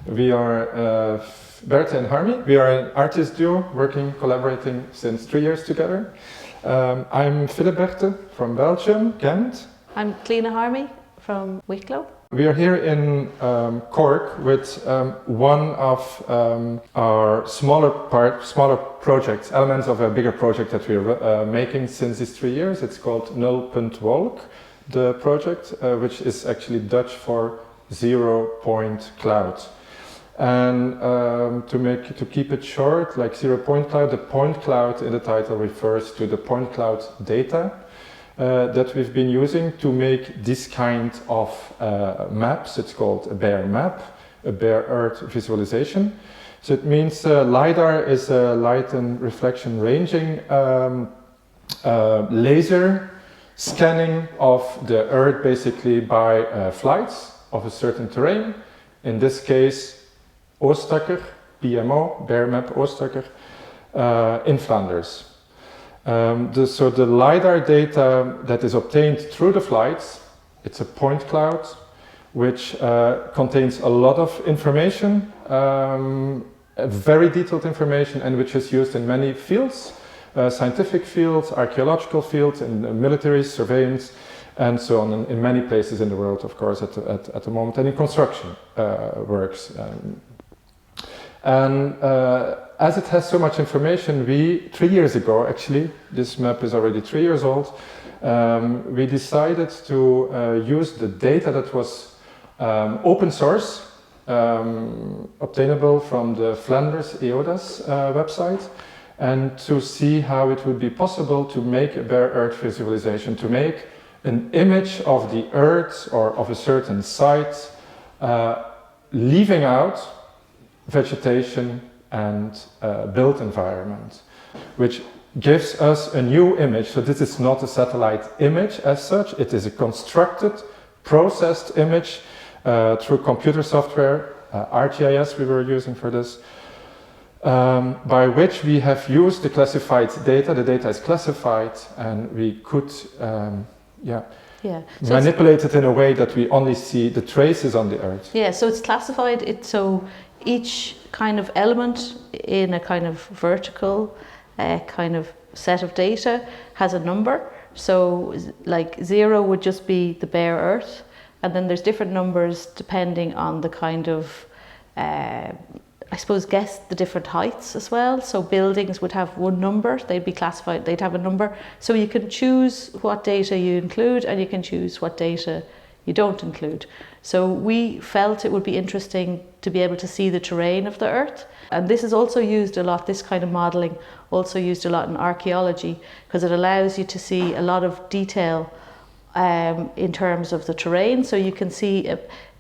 We are Berte and Harmey. We are an artist duo collaborating since 3 years together. I'm Filip Berte from Belgium, Ghent. I'm Cliona Harmey from Wicklow. We are here in Cork with one of our smaller projects, elements of a bigger project that we're making since these 3 years. It's called Nul Punt Wolk, the project, which is actually Dutch for 0 point cloud. And to keep it short, like 0 point cloud, the point cloud in the title refers to the point cloud data that we've been using to make this kind of maps. It's called a bare map, a bare earth visualization. So it means LiDAR is a light and reflection ranging laser scanning of the earth basically by flights of a certain terrain. In this case, Oostakker, BMo, bare map Oostakker, in Flanders. So the LiDAR data that is obtained through the flights, it's a point cloud which contains a lot of information, very detailed information, and which is used in many fields, scientific fields, archaeological fields, in military surveillance, and so on, in many places in the world, of course, at the moment, and in construction works. And as it has so much information, 3 years ago, actually, this map is already 3 years old, we decided to use the data that was open source, obtainable from the Flanders EODAS website, and to see how it would be possible to make a bare earth visualization, to make an image of the earth or of a certain site, leaving out vegetation and built environment, which gives us a new image. So this is not a satellite image as such, it is a constructed, processed image through computer software, ArcGIS we were using for this, by which we have used the classified data. The data is classified and we could so manipulate it in a way that we only see the traces on the earth. Yeah, so it's classified, so each kind of element in a kind of vertical kind of set of data has a number. So like 0 would just be the bare earth, and then there's different numbers depending on the kind of I suppose guess the different heights as well. So buildings would have one number, they'd be classified, they'd have a number. So you can choose what data you include and you can choose what data you don't include. So we felt it would be interesting to be able to see the terrain of the earth. And this is also used a lot, this kind of modelling, also used a lot in archaeology, because it allows you to see a lot of detail in terms of the terrain. So you can see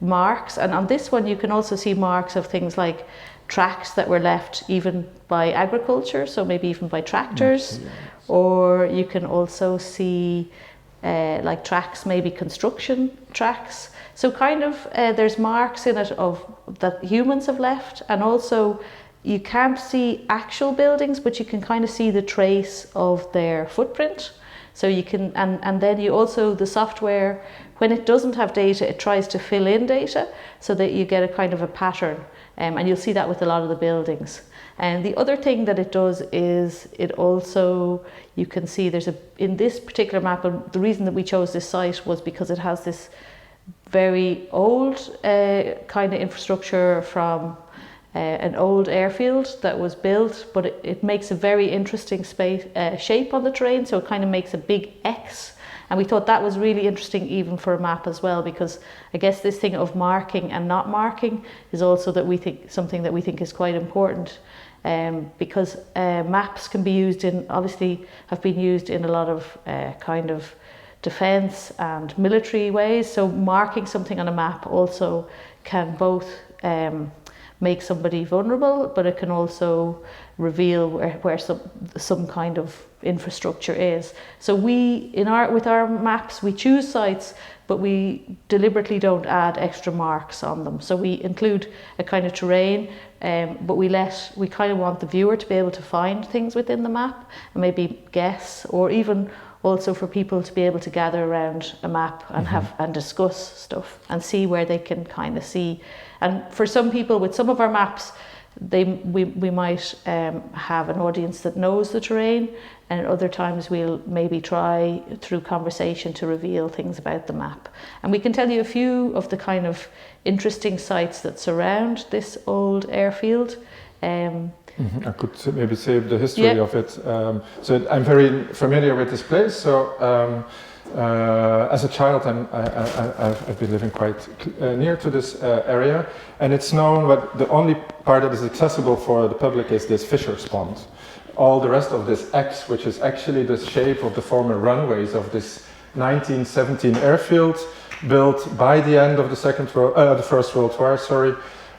marks, and on this one you can also see marks of things like tracks that were left even by agriculture, so maybe even by tractors, or you can also see like tracks, maybe construction tracks. So kind of there's marks in it of that humans have left, and also you can't see actual buildings, but you can kind of see the trace of their footprint. So you can, and then you also, the software, when it doesn't have data, it tries to fill in data so that you get a kind of a pattern, and you'll see that with a lot of the buildings. And the other thing that it does is it also, you can see there's in this particular map, and the reason that we chose this site was because it has this very old kind of infrastructure from an old airfield that was built, but it makes a very interesting shape on the terrain, so it kind of makes a big X. And we thought that was really interesting even for a map as well, because I guess this thing of marking and not marking is also something that we think is quite important, because maps can be used obviously have been used in a lot of kind of defence and military ways. So marking something on a map also can both make somebody vulnerable, but it can also reveal where some kind of infrastructure is. So with our maps, we choose sites, but we deliberately don't add extra marks on them. So we include a kind of terrain, but we kind of want the viewer to be able to find things within the map and maybe guess, or even also for people to be able to gather around a map and have and discuss stuff and see where they can kind of see. And for some people with some of our maps, we might have an audience that knows the terrain, and at other times we'll maybe try through conversation to reveal things about the map. And we can tell you a few of the kind of interesting sites that surround this old airfield. I could maybe say the history of it. So I'm very familiar with this place. So as a child, I've been living quite near to this area, and it's known that the only part that is accessible for the public is this Fisher's Pond. All the rest of this X, which is actually the shape of the former runways of this 1917 airfield, built by the end of the First World War.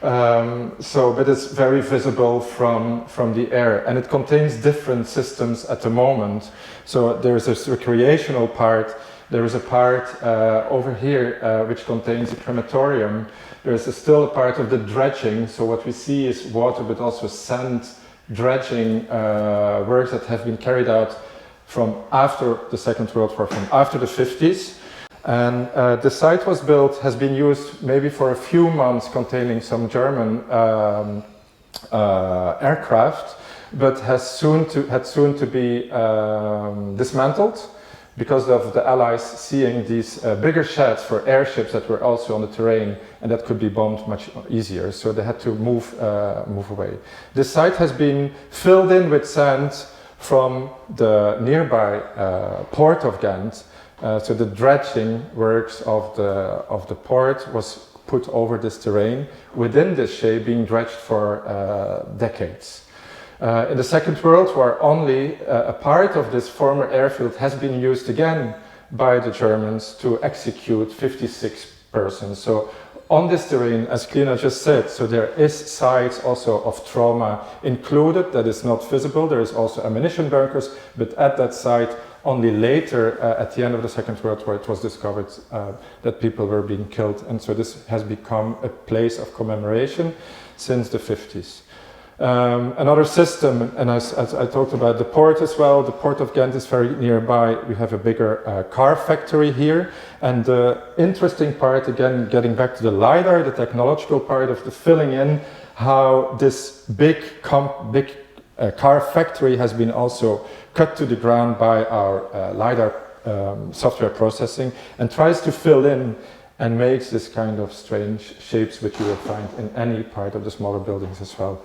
But it's very visible from the air, and it contains different systems at the moment. So there's a recreational part. There is a part over here which contains a crematorium. There's still a part of the dredging. So what we see is water, but also sand dredging works that have been carried out from after the Second World War, from after the 50s. And the site has been used maybe for a few months, containing some German aircraft, but had soon to be dismantled because of the Allies seeing these bigger sheds for airships that were also on the terrain and that could be bombed much easier. So they had to move away. This site has been filled in with sand from the nearby port of Ghent. So the dredging works of the port was put over this terrain within this shape, being dredged for decades. In the Second World War, only a part of this former airfield has been used again by the Germans to execute 56 persons. So on this terrain, as Cliona just said, so there is sites also of trauma included that is not visible. There is also ammunition bunkers, but at that site, only later, at the end of the Second World War, it was discovered that people were being killed. And so this has become a place of commemoration since the 50s. Another system, and as I talked about the port as well, the port of Ghent is very nearby. We have a bigger car factory here. And the interesting part, again, getting back to the LiDAR, the technological part of the filling in, how this big car factory has been also cut to the ground by our LiDAR software processing, and tries to fill in and makes this kind of strange shapes which you will find in any part of the smaller buildings as well.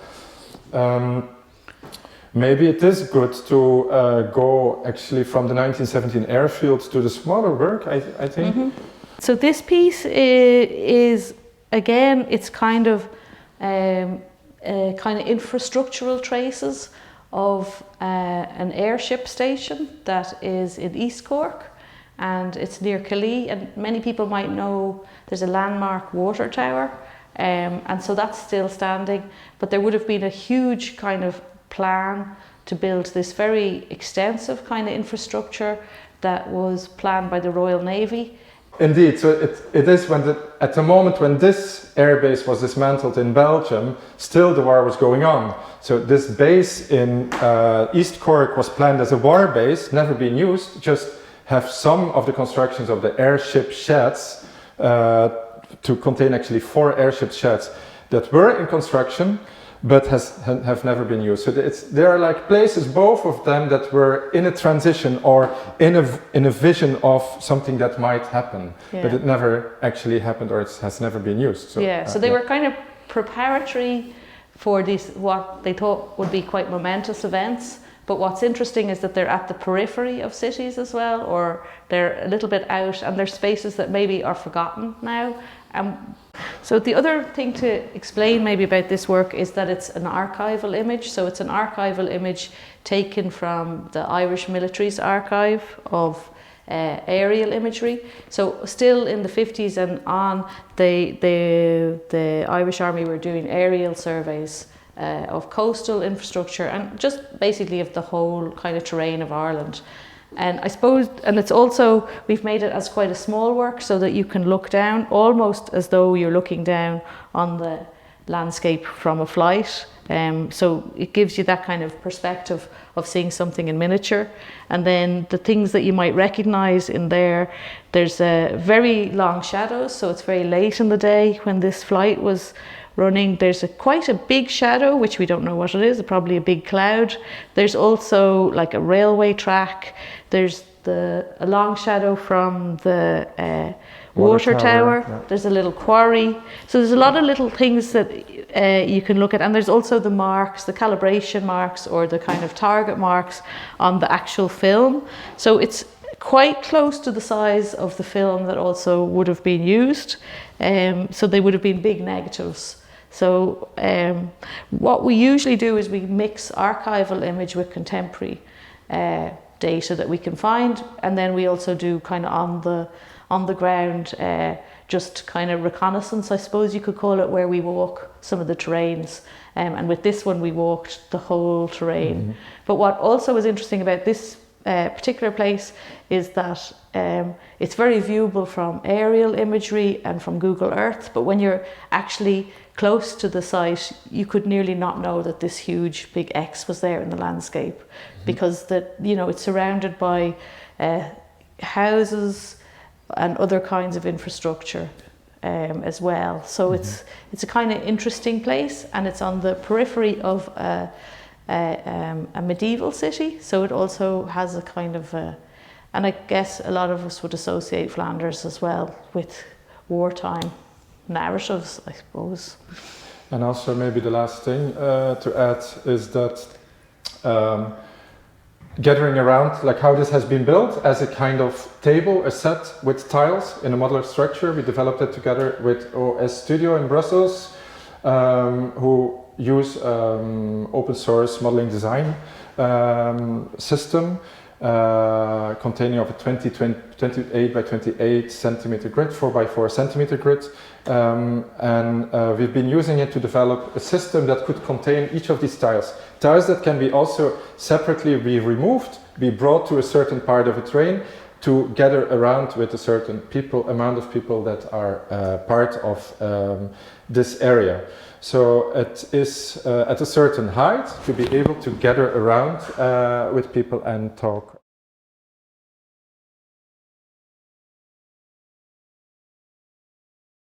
Maybe it is good to go actually from the 1917 airfield to the smaller work, I think. Mm-hmm. So this piece is again, it's kind of infrastructural traces of an airship station that is in East-Cork, and it's near Killeagh, and many people might know there's a landmark water tower, and so that's still standing, but there would have been a huge kind of plan to build this very extensive kind of infrastructure that was planned by the Royal Navy. Indeed, so it is at the moment when this airbase was dismantled in Belgium, still the war was going on. So this base in East-Cork was planned as a war base, never been used, just have some of the constructions of the airship sheds to contain actually 4 airship sheds that were in construction, but have never been used. So there are like places, both of them, that were in a transition or in a vision of something that might happen, but it never actually happened, or it has never been used. So, so they were kind of preparatory for these, what they thought would be quite momentous events. But what's interesting is that they're at the periphery of cities as well, or they're a little bit out, and they're spaces that maybe are forgotten now. So the other thing to explain maybe about this work is that it's an archival image. So it's an archival image taken from the Irish military's archive of aerial imagery. So still in the 50s and on, the Irish Army were doing aerial surveys of coastal infrastructure and just basically of the whole kind of terrain of Ireland. And I suppose, and it's also, we've made it as quite a small work so that you can look down almost as though you're looking down on the landscape from a flight. So it gives you that kind of perspective of seeing something in miniature. And then the things that you might recognize in there, there's very long shadows, so it's very late in the day when this flight was running. There's quite a big shadow, which we don't know what it is, probably a big cloud. There's also like a railway track. There's a long shadow from the water tower. Yeah. There's a little quarry. So there's a lot of little things that you can look at. And there's also the marks, the calibration marks, or the kind of target marks on the actual film. So it's quite close to the size of the film that also would have been used. So they would have been big negatives. So what we usually do is we mix archival image with contemporary data that we can find, and then we also do kind of on the ground just kind of reconnaissance, I suppose you could call it, where we walk some of the terrains. And with this one we walked the whole terrain. Mm-hmm. But what also was interesting about this particular place is that it's very viewable from aerial imagery and from Google Earth, but when you're actually close to the site, you could nearly not know that this huge big X was there in the landscape, mm-hmm. because it's surrounded by houses and other kinds of infrastructure as well. So mm-hmm. it's a kind of interesting place, and it's on the periphery of a medieval city. So it also has a kind of and I guess a lot of us would associate Flanders as well with wartime narratives, I suppose. And also maybe the last thing to add is that gathering around like how this has been built as a kind of table, a set with tiles in a modular structure. We developed it together with OS Studio in Brussels, who use open source modeling design system containing of a 28 by 28 centimeter grid, 4 by 4 centimeter grid, and we've been using it to develop a system that could contain each of these tiles that can be also separately be removed, be brought to a certain part of a terrain to gather around with a certain amount of people that are part of this area. So it is at a certain height to be able to gather around with people and talk.